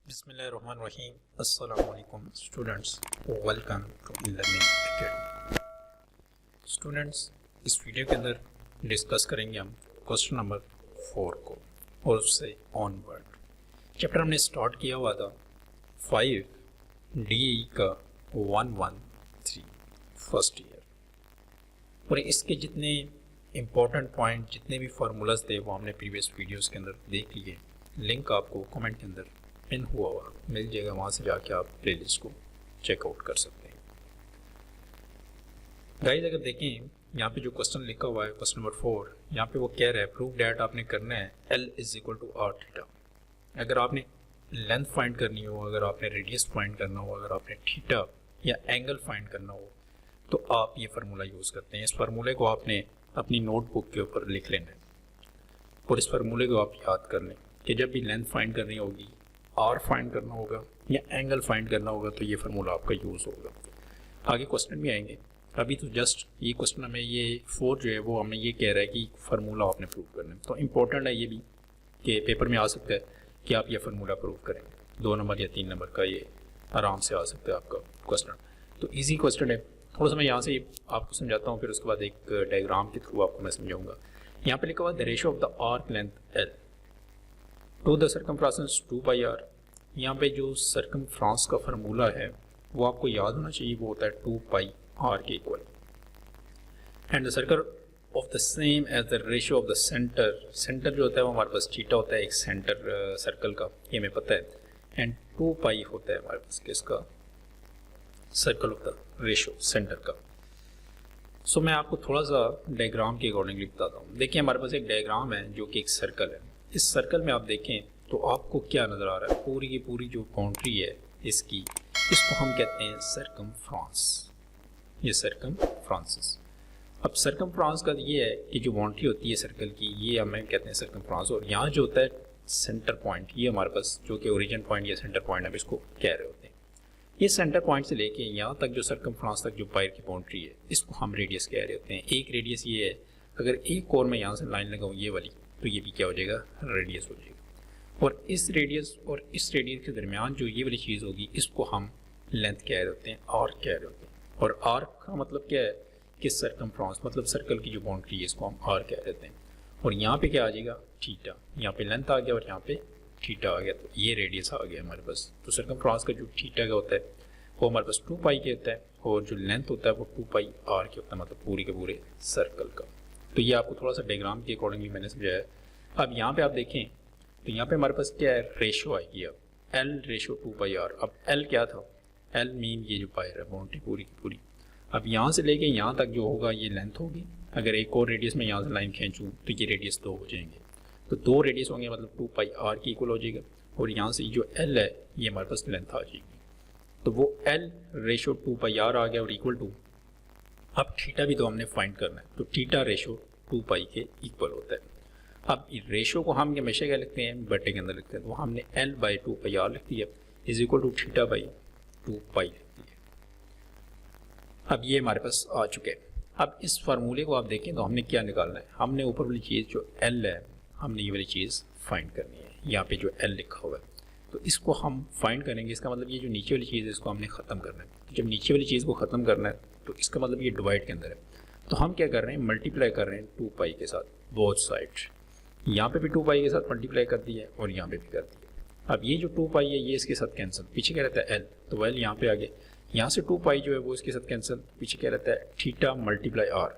बिस्मिल्लाहिर्रहमानिर्रहीम। अस्सलामु अलैकुम students, welcome to learning academy. Students, इस वीडियो के अंदर डिस्कस करेंगे हम क्वेश्चन नंबर 4 को और उससे ऑनवर्ड। चैप्टर हमने स्टार्ट किया हुआ था 5 DE का 113 फर्स्ट ईयर, और इसके जितने इम्पोर्टेंट पॉइंट, जितने भी फार्मूलाज थे वो हमने प्रीवियस वीडियोस के अंदर देख लिए। लिंक आपको कमेंट के अंदर पिन हुआ मिल जाएगा, वहाँ से जाके आप प्लेलिस्ट को चेकआउट कर सकते हैं। गाइस, अगर देखें यहाँ पे जो क्वेश्चन लिखा हुआ है क्वेश्चन नंबर 4, यहाँ पे वो कह रहा है प्रूव डैट आपने करना है L = r थीटा। अगर आपने लेंथ फाइंड करनी हो, अगर आपने रेडियस फाइंड करना हो, अगर आपने थीटा या एंगल फाइंड करना हो, तो आप ये फार्मूला यूज़ करते हैं। इस फार्मूले को आपने अपनी नोटबुक के ऊपर लिख लेना है और इस फार्मूले को आप याद कर लें कि जब भी लेंथ फाइंड करनी होगी, आर फाइंड करना होगा या एंगल फाइंड करना होगा, तो ये फार्मूला आपका यूज़ होगा। आगे क्वेश्चन भी आएंगे, अभी तो जस्ट ये क्वेश्चन हमें ये 4 जो है वो हमें ये कह रहा है कि फार्मूला आपने प्रूव करना है। तो इम्पोर्टेंट है ये भी कि पेपर में आ सकता है कि आप ये फार्मूला प्रूव करें। 2 नंबर या 3 नंबर का ये आराम से आ सकता है आपका क्वेश्चन। तो ईजी क्वेश्चन है। थोड़ा सा मैं यहाँ से आपको समझाता हूँ, फिर उसके बाद एक डायग्राम के थ्रू आपको मैं समझाऊँगा। यहाँ पे लिखा हुआ the ratio of the arc length L to the circumference 2πr। यहाँ पे जो सर्कमफ्रेंस का फार्मूला है वो आपको याद होना चाहिए, वो होता है 2πr के equal. And the circle of the same as the ratio of the centre. Centre जो होता है वो हमारे पास थीटा होता है, एक सेंटर सर्कल का, ये हमें पता है। एंड 2π होता है हमारे पास किसका, circle of the ratio centre का। सो मैं आपको थोड़ा सा डायग्राम के अकॉर्डिंगली बताता हूँ। देखिए हमारे पास एक डायग्राम है जो कि एक सर्कल है। इस सर्कल में आप देखें तो आपको क्या नज़र आ रहा है, पूरी की पूरी जो बाउंड्री है इसकी, इसको हम कहते हैं सर्कमफ्रेंस। ये सर्कमफ्रेंस। अब सर्कमफ्रेंस का ये है कि जो बाउंड्री होती है सर्कल की, ये हमें कहते हैं सर्कमफ्रेंस। और यहाँ जो होता है सेंटर पॉइंट, ये हमारे पास जो कि ओरिजिन पॉइंट या सेंटर पॉइंट हम इसको कह रहे होते हैं। ये सेंटर पॉइंट से लेके यहाँ तक जो सर्कमफ्रेंस तक जो बाहर की बाउंड्री है, इसको हम रेडियस कह रहे होते हैं। एक रेडियस ये है, अगर एक और मैं यहाँ से लाइन लगाऊँ ये वाली, तो ये भी क्या हो जाएगा, रेडियस हो जाएगा। और इस रेडियस के दरमियान जो ये वाली चीज़ होगी, इसको हम लेंथ कह रहे होते हैं, आर्क कह रहे होते हैं। और आर्क का मतलब क्या है कि सर्कमफ्रेंस, मतलब सर्कल की जो बाउंड्री है, इसको हम आर्क कह देते हैं। और यहाँ पे क्या आ जाएगा, थीटा। यहाँ पे लेंथ आ गया और यहाँ पे थीटा आ गया, तो ये रेडियस आ गया हमारे पास। तो सर्कमफ्रेंस का जो थीटा का होता है वो हमारे पास 2π के होता है, और जो लेंथ होता है वो 2πr के होता है, मतलब पूरे के पूरे सर्कल का। तो ये आपको थोड़ा सा डायग्राम के अकॉर्डिंगली मैंने समझाया। अब यहाँ पे आप देखें तो यहाँ पे हमारे पास क्या है, रेशो आएगी। अब L रेशो 2πr। अब L क्या था, L मीन ये जो पायर है बाउंड्री पूरी की पूरी। अब यहाँ से लेके यहाँ तक जो होगा ये लेंथ होगी। अगर एक और रेडियस में यहाँ से लाइन खींचूँ तो ये रेडियस 2 हो जाएंगे, तो 2 रेडियस होंगे, मतलब 2πr की इक्वल हो जाएगा। और यहाँ से जो L है ये हमारे पास लेंथ आ जाएगी। तो वो L रेशो 2πr आ गया और इक्वल टू, अब थीटा भी तो हमने फाइंड करना है, तो थीटा रेशो 2π के इक्वल होता है। अब रेशो को हम हमेशा क्या लिखते हैं, बटे के अंदर लिखते हैं, तो हमने L/2πr लिख दिया इज इक्वल टू थीटा/2π लिख दिया। अब ये हमारे पास आ चुके हैं। अब इस फार्मूले को आप देखें तो हमने क्या निकालना है, हमने ऊपर वाली चीज़ जो L है, हमने ये वाली चीज़ फाइंड करनी है। यहाँ पे जो L लिखा हुआ है तो इसको हम फाइंड करेंगे। इसका मतलब ये जो नीचे वाली चीज़ है इसको हमने ख़त्म करना है। जब नीचे वाली चीज़ को ख़त्म करना है तो इसका मतलब ये डिवाइड के अंदर है, तो हम क्या कर रहे हैं, मल्टीप्लाई कर रहे हैं 2π के साथ बोथ साइड। यहाँ पे भी 2π के साथ मल्टीप्लाई कर दिया है और यहाँ पे भी कर दिया। अब ये जो 2π है ये इसके साथ कैंसिल, पीछे क्या रहता है L, तो L यहाँ पे आ गया। यहाँ से 2π जो है वो इसके साथ कैंसिल, पीछे क्या रहता है थीटा मल्टीप्लाई r,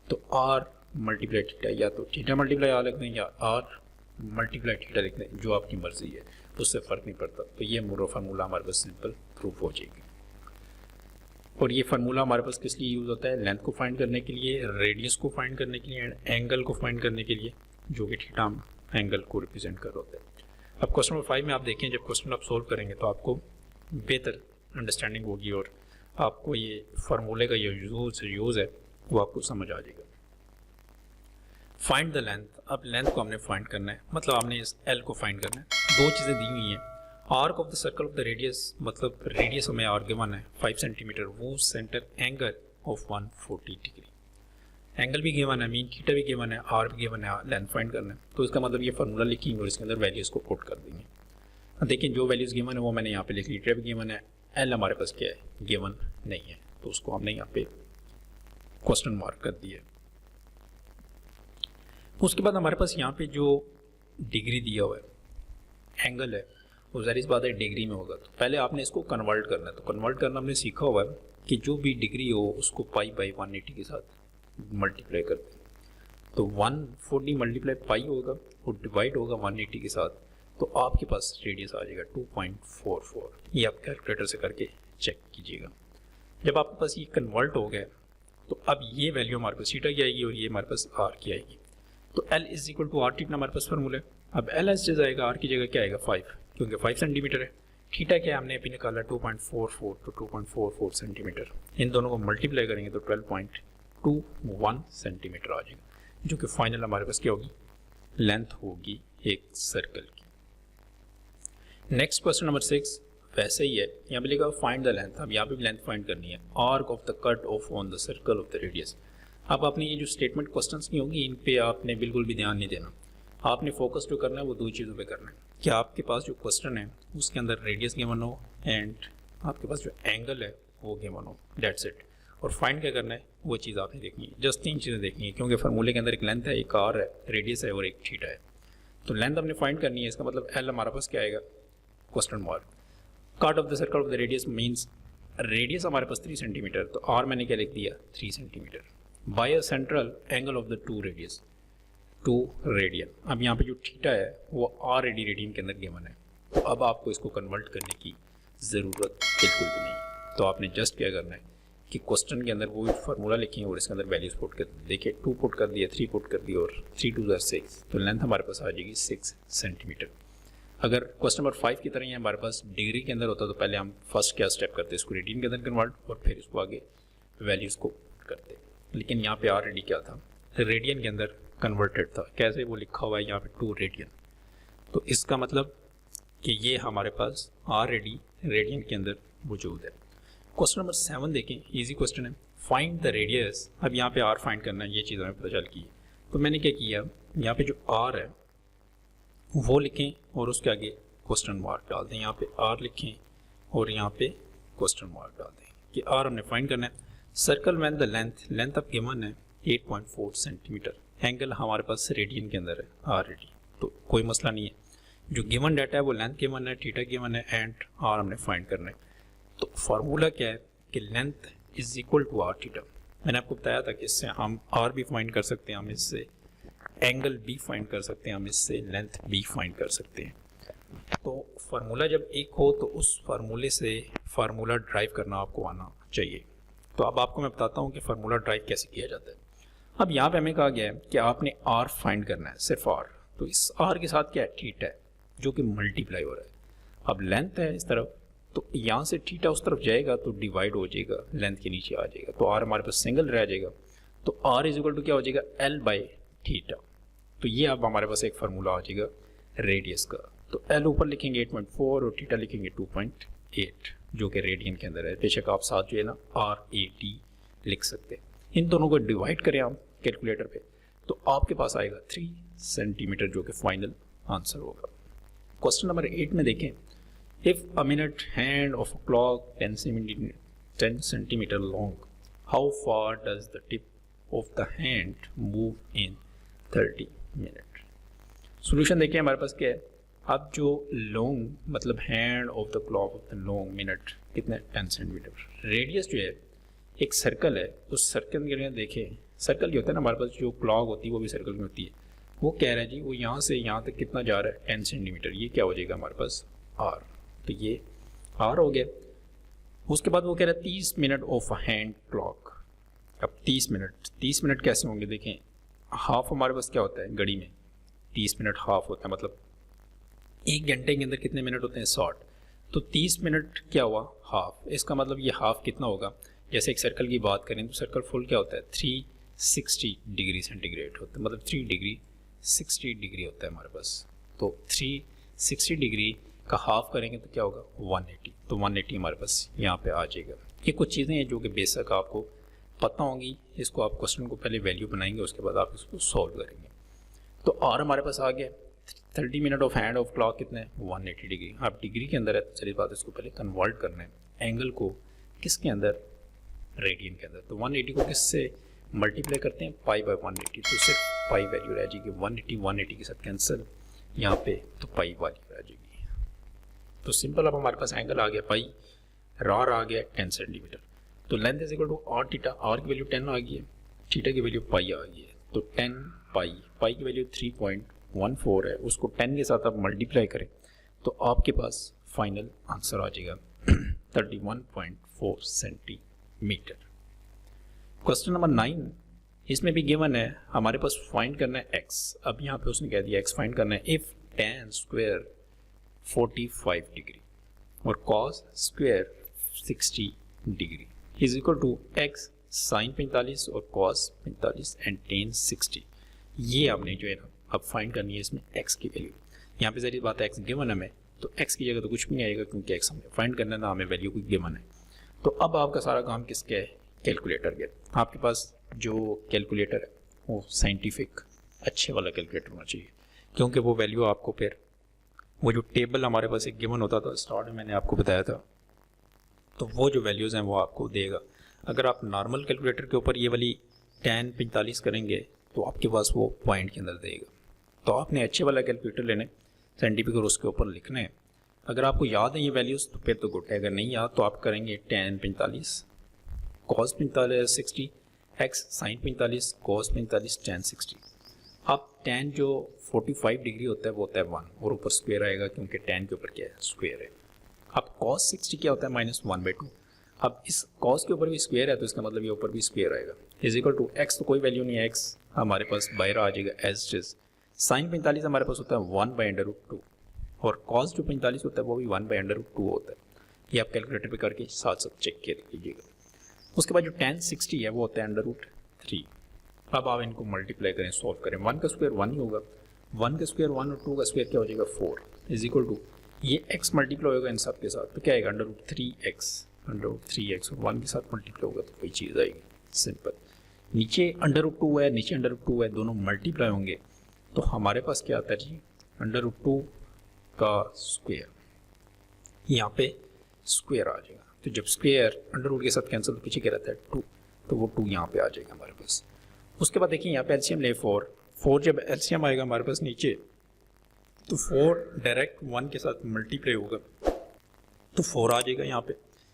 तो r मल्टीप्लाई थीटा, या तो थीटा मल्टीप्लाई r लिख दें या r मल्टीप्लाई थीटा लिख दें, जो आपकी मर्जी है, उससे फ़र्क नहीं पड़ता। तो ये मोरो फार्मूला हमारे पास सिंपल प्रूफ हो जाएगी। और ये फार्मूला हमारे पास किस लिए यूज़ होता है, लेंथ को फाइंड करने के लिए, रेडियस को फाइंड करने के लिए, एंड एंगल को फाइंड करने के लिए, जो कि थीटा एंगल को रिप्रेजेंट कर होता है। अब क्वेश्चन नंबर 5 में आप देखें, जब क्वेश्चन आप सोल्व करेंगे तो आपको बेहतर अंडरस्टैंडिंग होगी और आपको ये फार्मूले का ये यूज़ है वो आपको समझ आ जाएगा। Find the length. अब लेंथ को हमने फाइंड करना है, मतलब हमने इस L को फाइंड करना है। 2 चीज़ें दी हुई हैं, arc of the circle of the radius, मतलब रेडियस हमें आर गिवन है 5 सेंटीमीटर, वो centre angle of 140 degree. Angle भी गिवन है, मीन थीटा भी गिवन है, आर भी गिवन है, लेंथ फाइंड करना है। तो इसका मतलब ये फार्मूला लिखेंगे और इसके अंदर वैल्यूज़ को पुट कर देंगे। देखिए जो वैल्यूज़ गिवन है वो मैंने यहाँ पे लिख ली, ट्रिप गिवन है, एल हमारे पास क्या है, गिवन नहीं है, तो उसको हमने यहाँ पे क्वेश्चन मार्क कर दिया। उसके बाद हमारे पास यहाँ पे जो डिग्री दिया हुआ है, एंगल है, वो ज़ाहिर सी बात है डिग्री में होगा, तो पहले आपने इसको कन्वर्ट करना है। तो कन्वर्ट करना हमने सीखा हुआ है कि जो भी डिग्री हो उसको पाई बाई 180 के साथ मल्टीप्लाई करते हैं। तो 140 मल्टीप्लाई पाई होगा, वो डिवाइड होगा 180 के साथ, तो आपके पास रेडियस आ जाएगा 2.44। ये आप कैलकुलेटर से करके चेक कीजिएगा। जब आपके पास ये कन्वर्ट हो गया तो अब ये वैल्यू हमारे पास थीटा की आएगी और ये हमारे पास आर की आएगी। तो L is equal to r theta हमारे पास फॉर्मूला है। अब L एस जाएगा, आर की जगह क्या आएगा 5, क्योंकि 5 सेंटीमीटर है। थीटा क्या हमने अभी निकाला 2.44, तो 2.44 सेंटीमीटर, इन दोनों को मल्टीप्लाई करेंगे तो 12.21 सेंटीमीटर आ जाएगा, जो कि फाइनल हमारे पास क्या होगी, लेंथ होगी एक सर्कल की। नेक्स्ट क्वेश्चन नंबर 6 वैसे ही है, यहाँ पे लिखा फाइंड द लेंथ। अब यहाँ पे भी लेंथ फाइंड करनी है, arc of the cut off on the circle of the radius. अब आपने ये जो स्टेटमेंट क्वेश्चंस की होंगी इन पे आपने बिल्कुल भी ध्यान नहीं देना, आपने फोकस जो करना है वो दो चीज़ों पे करना है कि आपके पास जो क्वेश्चन है उसके अंदर रेडियस गिवन हो एंड आपके पास जो एंगल है वो गिवन हो, दैट्स इट। और फाइंड क्या करना है वो चीज़ आपने देखनी है, जस्ट 3 चीज़ें देखनी है, क्योंकि फार्मूले के अंदर एक लेंथ है, एक आर है, रेडियस है और एक थीटा है। तो लेंथ हमने फाइंड करनी है, इसका मतलब एल हमारे पास क्या आएगा, question mark. Cut off the circle of the radius means radius हमारे पास 3 सेंटीमीटर, तो आर मैंने क्या लिख दिया 3 centimetre, by a central angle of the 2 radius 2 radian. अब यहाँ पे जो थीटा है वो आर एडी रेडियन के अंदर गिवन है, तो अब आपको इसको कन्वर्ट करने की ज़रूरत बिल्कुल भी नहीं। तो आपने जस्ट क्या करना है कि क्वेश्चन के अंदर वो फार्मूला लिखेंगे और इसके अंदर वैल्यूज पुट कर देखिए, 2 पुट कर दिया, 3 पुट कर दिया और 3 2 6, तो लेंथ हमारे पास आ जाएगी 6 सेंटीमीटर। अगर क्वेश्चन नंबर 5 की तरह ही हमारे पास डिग्री के अंदर होता तो पहले हम फर्स्ट क्या स्टेप करते, इसको रेडियन के अंदर कन्वर्ट और फिर इसको आगे वैल्यूज़ को करते। लेकिन यहाँ पे ऑलरेडी क्या था, रेडियन के अंदर कन्वर्टेड था। कैसे, वो लिखा हुआ है यहाँ पे 2 रेडियन, तो इसका मतलब कि ये हमारे पास ऑलरेडी रेडियन के अंदर मौजूद है। क्वेश्चन नंबर 7 देखें, इजी क्वेश्चन है, फाइंड द रेडियस। अब यहाँ पे आर फाइंड करना है, ये चीज़ हमें पता चल की है। तो मैंने क्या किया, यहाँ पे जो आर है वो लिखें और उसके आगे क्वेश्चन मार्क डाल दें। यहाँ पे आर लिखें और यहाँ पे क्वेश्चन मार्क डाल दें कि आर हमने फाइंड करना है। सर्कल मैन द लेंथ अब गिवन है 8.4 सेंटीमीटर, एंगल हमारे पास रेडियन के अंदर है ऑलरेडी, तो कोई मसला नहीं है। जो गिवन डाटा है वो लेंथ गिवन है, थीटा गिवन है एंड आर हमने फाइंड करना है। तो फार्मूला क्या है कि length is equal to r theta. मैंने आपको बताया था कि इससे हम आर भी फाइंड कर सकते हैं, हम इससे एंगल भी फाइंड कर सकते हैं, हम इससे लेंथ भी फाइंड कर सकते हैं। तो फार्मूला जब एक हो तो उस फार्मूले से फार्मूला ड्राइव करना आपको आना चाहिए। तो अब आपको मैं बताता हूँ कि फार्मूला ड्राइव कैसे किया जाता है। अब यहाँ पे हमें कहा गया है कि आपने आर फाइंड करना है, सिर्फ आर। तो इस आर के साथ क्या है, थीटा है जो कि मल्टीप्लाई हो रहा है। अब लेंथ है इस तरफ, तो यहाँ से थीटा उस तरफ जाएगा तो डिवाइड हो जाएगा, लेंथ के नीचे आ जाएगा, तो आर हमारे पास सिंगल रह जाएगा। तो आर इज इक्वल टू क्या हो जाएगा, एल बाई थीटा। तो ये अब हमारे पास एक फार्मूला आ जाएगा रेडियस का। तो एल ऊपर लिखेंगे 8.4 और थीटा लिखेंगे 2.8, जो कि रेडियन के अंदर है। बेशक आप साथ जो है ना RAD लिख सकते हैं। इन दोनों को डिवाइड करें आप कैलकुलेटर पे तो आपके पास आएगा 3 सेंटीमीटर, जो कि फाइनल आंसर होगा। क्वेश्चन नंबर 8 में देखें, if a minute hand of a clock 10 centimetre long, how far does the tip of the hand move in 30 minute. Solution देखिए हमारे पास क्या है। अब जो लॉन्ग मतलब hand of the clock of the long minute कितने 10 सेंटीमीटर। रेडियस जो है एक सर्कल है, उस सर्कल के लिए देखें, सर्कल जो होता है ना हमारे पास, जो क्लॉक होती है वो भी सर्कल में होती है। वो कह रहा है जी वो यहाँ से यहाँ तक कितना जा रहा है 10 सेंटीमीटर, ये क्या हो जाएगा हमारे पास आर। तो ये आर हो गया। उसके बाद वो कह रहा है 30 मिनट ऑफ हैंड क्लॉक। अब 30 मिनट कैसे होंगे, देखें हाफ हमारे पास क्या होता है घड़ी में, 30 मिनट हाफ होता है, मतलब 1 घंटे के अंदर कितने मिनट होते हैं 60। तो 30 मिनट क्या हुआ हाफ, इसका मतलब ये हाफ कितना होगा। जैसे एक सर्कल की बात करें तो सर्कल फुल क्या होता है 360 डिग्री सेंटीग्रेड होता है, मतलब 3 डिग्री 60 डिग्री होता है हमारे पास। तो 360 डिग्री का हाफ करेंगे तो क्या होगा 180। तो 180 हमारे पास यहाँ पे आ जाएगा। ये कुछ चीज़ें हैं जो कि बेसिक आपको पता होंगी। इसको आप क्वेश्चन को पहले वैल्यू बनाएंगे, उसके बाद आप इसको सॉल्व करेंगे। तो आर हमारे पास आ गया 30 minute of hand of clock कितने 180 डिग्री। आप डिग्री के अंदर है तो चलिए बात इसको पहले कन्वर्ट करना है एंगल को किसके अंदर, रेडियन के अंदर। तो 180 को किससे मल्टीप्लाई करते हैं पाई बाय 180, तो सिर्फ पाई वैल्यू रह जाएगी 180 के साथ कैंसिल यहाँ पे, तो पाई वैल्यू रह जाएगी। तो सिंपल अब हमारे पास एंगल आ गया पाई, रार आ गया 10 सेंटीमीटर। तो length is equal to r theta, r की वैल्यू 10 आ गई है, थीटा की वैल्यू पाई आ गई है। तो 10 पाई, पाई की वैल्यू 3.14 है, उसको 10 के साथ आप मल्टीप्लाई करें तो आपके पास फाइनल आंसर आ जाएगा 31.4 सेंटीमीटर। क्वेश्चन नंबर 9, इसमें भी गिवन है हमारे पास फाइंड करना है x। अब यहाँ पे उसने कह दिया x फाइंड करना है इफ tan स्क्वायर 45 डिग्री और cos square 60 degree is equal to x sin 45 और cos 45 एंड tan 60। ये आपने जो है ना अब फाइंड करनी है इसमें x की वैल्यू। यहाँ पे जरिए बात है x गिवन हमें, तो x की जगह तो कुछ भी नहीं आएगा क्योंकि x हमें फाइंड करना है ना, हमें वैल्यू को गिवन है। तो अब आपका सारा काम किसके है, कैलकुलेटर के। आपके पास जो कैलकुलेटर है वो साइंटिफिक अच्छे वाला कैलकुलेटर होना चाहिए, क्योंकि वो वैल्यू आपको फिर वो जो टेबल हमारे पास एक गिवन होता था स्टार्ट में मैंने आपको बताया था, तो वो जो वैल्यूज़ हैं वो आपको देगा। अगर आप नॉर्मल कैलकुलेटर के ऊपर ये वाली tan 45 करेंगे तो आपके पास वो पॉइंट के अंदर देगा। तो आपने अच्छे वाला कैलकुलेटर लेना है साइंटिफिक और उसके ऊपर लिखना है। अगर आपको याद है ये वैल्यूज़ तो फिर तो गुड है, अगर नहीं याद तो आप करेंगे tan 45 cos 45 60 x sin 45 cos 45 tan 60। अब tan जो 45 डिग्री होता है वो होता है 1 और ऊपर स्क्वायर आएगा क्योंकि tan के ऊपर क्या है स्क्वायर है। अब cos 60 क्या होता है -1/2। अब इस cos के ऊपर भी स्क्वायर है तो इसका मतलब ये ऊपर भी स्क्वायर आएगा इज इक्वल टू x, तो कोई वैल्यू नहीं है, x हमारे पास बाहर आ जाएगा एज इट इज। sin 45 हमारे पास होता है 1/√2 और cos जो 45 होता है वो भी 1/√2 होता है। ये आप कैलकुलेटर पे करके साथ साथ चेक कर लीजिएगा। उसके बाद जो tan 60 है वो होता है √3। अब आप इनको मल्टीप्लाई करें, सॉल्व करें, 1 का स्क्वायर 1 ही होगा, 1 का स्क्वायर 1 और 2 का स्क्वायर क्या हो जाएगा 4 इज इक्वल टू ये x मल्टीप्लाई होगा इन सब के साथ तो क्या आएगा √3x और 1 के साथ मल्टीप्लाई होगा तो कोई चीज़ आएगी सिंपल। नीचे √2 है, नीचे √2 है, दोनों मल्टीप्लाई होंगे तो हमारे पास क्या आता है जी √2 का स्क्वायर, यहाँ पे स्क्वायर आ जाएगा। तो जब स्क्वायर √रूट के साथ कैंसिल तो पीछे क्या रहता है 2, तो वो 2 यहाँ पे आ जाएगा हमारे पास। उसके बाद देखिए यहाँ पे एलसीएम ले 4 जब एलसीएम आएगा हमारे पास नीचे तो 4 डायरेक्ट 1 के साथ मल्टीप्लाई होगा तो 4 आ जाएगा यहाँ पे।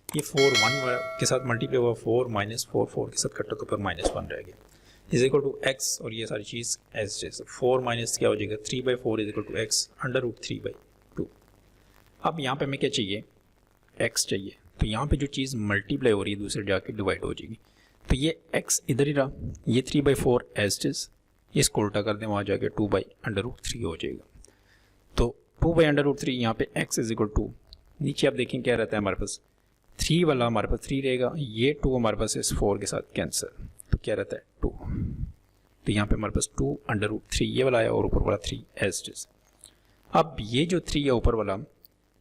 ये 4 1 के साथ मल्टीप्लाई होगा, 4 -4 4 के साथ कटा तो पर -1 रह गया इज इक्वल टू x और ये सारी चीज़ एज जैसे 4 माइनस क्या हो जाएगा 3/4 इज इक्वल टू x √3/2। अब यहाँ पे हमें क्या चाहिए x चाहिए, तो यहाँ पे जो चीज़ मल्टीप्लाई हो रही है दूसरे जाके डिवाइड हो जाएगी। तो ये x इधर ही रहा, ये 3/4 एज इज, इसको उल्टा कर दें वहाँ जाके 2/√3 हो जाएगा। तो 2/√3 यहाँ पे x इज इक्वल टू, नीचे आप देखें क्या रहता है हमारे पास 3 वाला हमारे पास 3 रहेगा, ये 2 हमारे पास इस 4 के साथ कैंसिल तो क्या रहता है 2। तो यहाँ पे हमारे पास 2/√3 ये वाला आया और ऊपर वाला 3 एज इज। अब ये जो 3 है ऊपर वाला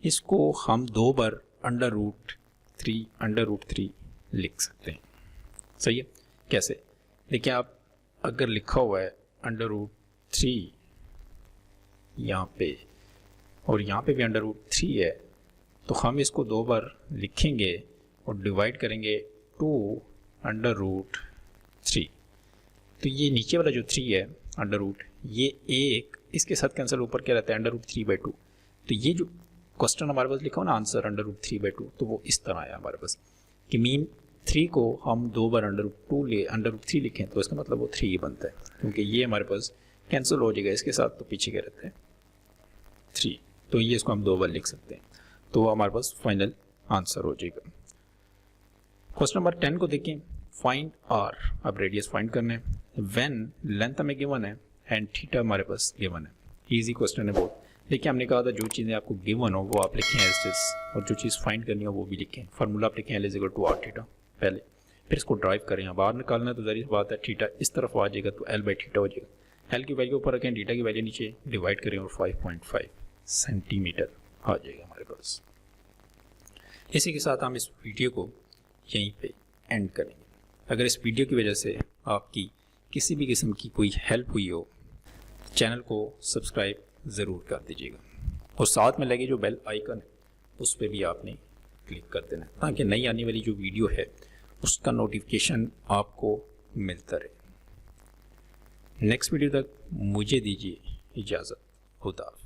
इसको हम 2 बार √3 लिख सकते हैं। सही है, कैसे देखिए आप अगर लिखा हुआ है √3 यहाँ पे और यहाँ पे भी √3 है तो हम इसको 2 बार लिखेंगे और डिवाइड करेंगे 2/√3। तो ये नीचे वाला जो 3 है √ ये एक इसके साथ कैंसिल, ऊपर क्या रहता है √3/2। तो ये जो क्वेश्चन हमारे पास लिखा हो ना आंसर √3/2 तो वो इस तरह आया हमारे पास कि मीन 3 को हम 2 बार √3 लिखें तो इसका मतलब वो 3 ही बनता है क्योंकि ये हमारे पास कैंसिल हो जाएगा इसके साथ तो पीछे क्या रहता है 3। तो ये इसको हम 2 बार लिख सकते हैं तो वो हमारे पास फाइनल आंसर हो जाएगा। क्वेश्चन नंबर 10 को देखें, फाइंड आर। अब रेडियस फाइंड करना है व्हेन लेंथ हमें गिवन है एंड थीटा हमारे पास गिवन है। इजी क्वेश्चन है बहुत। देखिए हमने कहा था जो चीज़ें आपको गिवन हो वो आप लिखें एज इज और जो चीज़ फाइंड करनी हो वो भी लिखें। फार्मूला आप लिखें L = r थीटा पहले, फिर इसको ड्राइव करें। बाहर निकालना है तो ज़ाहिर बात है थीटा इस तरफ आ जाएगा तो L/θ हो जाएगा। L की वैल्यू ऊपर रखें, थीटा की वैल्यू नीचे, डिवाइड करें और 5.5 सेंटीमीटर आ जाएगा हमारे पास। इसी के साथ हम इस वीडियो को यहीं पे एंड करेंगे। अगर इस वीडियो की वजह से आपकी किसी भी किस्म की कोई हेल्प हुई हो चैनल को सब्सक्राइब ज़रूर कर दीजिएगा और साथ में लगे जो बेल आइकन है उस पर भी आपने क्लिक कर देना ताकि नई आने वाली जो वीडियो है उसका नोटिफिकेशन आपको मिलता रहे। नेक्स्ट वीडियो तक मुझे दीजिए इजाज़त। खुदा हाफ़िज़।